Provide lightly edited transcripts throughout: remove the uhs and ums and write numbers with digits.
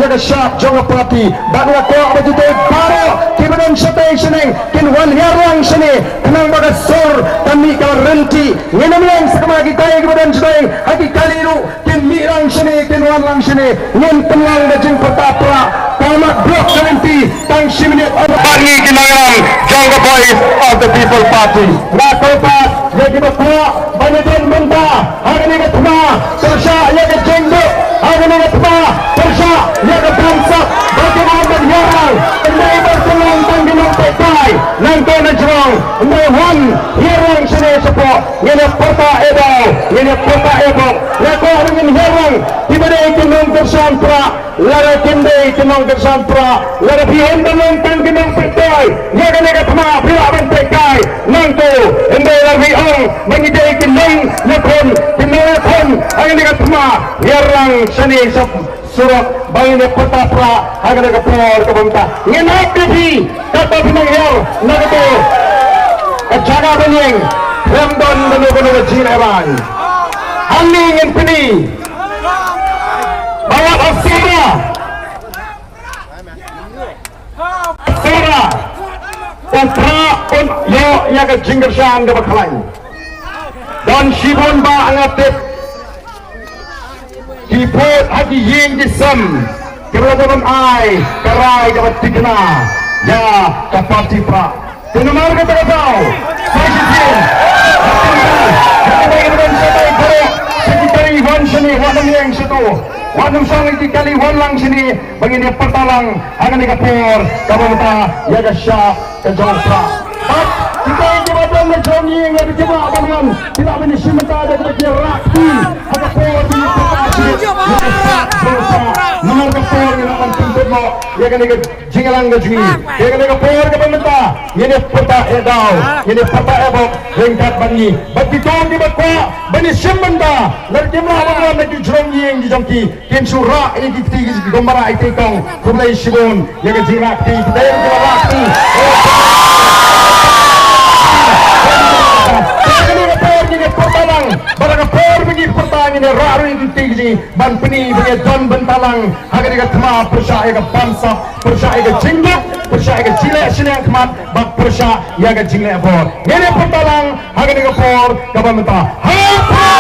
yaga sharp jonga party bagna ko abajite baro kibadan stationing kin wan yarang sini kanang baga sor kami ka renti ngenamang sakamagi tayo kibadan sini haki kaliru kin mirang sini kin wan lang sini ngen penang dajing pertapra tamat blok 70 tang siminit bagi kinangang jonga boys of the people party na kopat yagi bakwa banyaden benta hagani gatma tersha yaga jenggo hagani gatma tersha yaga bangsa bagi Muhammad Yarang endai bertolong tangginang pekai nangko na jrong endai wan Yarang sini sepo ngene pota ebo lako angin Yarang tibadai kinong tersampra lara kende kinong tersampra lara bihen dalong tangginang pekai yaga gatma bila bentekai nangko endai lagi ong mengidai kinong lekon angin gatma Yarang sini sepo surat bangine petapra agak kapor kabanta ngenap di kata pinangyar nagato kajaga benyeng rembon benugono jineban haling en pini bawa asira kontra on yo yaga jinggersan de bakalain dan shibon ba angatip Kipot hati ying disem keberadaan ai karai dapat digna ya kapati pra tenamar kata kau sejujurnya kita ingin sampai ke sekitari wan sini wanam yang situ wanam sang dikali wan lang sini begini pertalang akan dikapur kabanta ya gasya kejongpra kita ingin badan menjadi yang dicoba abangan tidak menyimpan ada kerja rakti ada por di nomor kapor yang akan tuntut mo ya kan ikat jingalang gaji ya kan ikat por ke pemerintah ini peta edau ini peta ebok lengkap bani bagi tong di bakwa bani simbanda nerjemah abangan lagi jerong yang dijangki ken surah ini kita gombara itu kong kumlai sibun ya kan jirakti kita yang jirakti ini raru itu tinggi ban peni bagi John Bentalang agar dia tema persya ia bangsa persya ia jinglek persya ia jilek sini yang kemat bak persya ia jinglek bor ini Bentalang agar dia por kapan mentah hey pro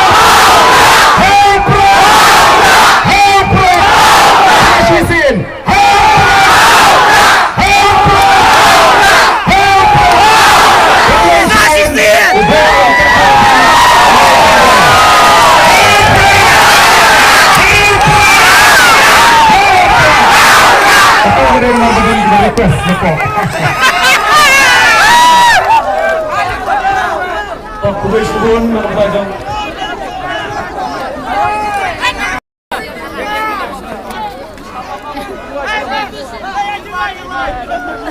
sisin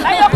Ayo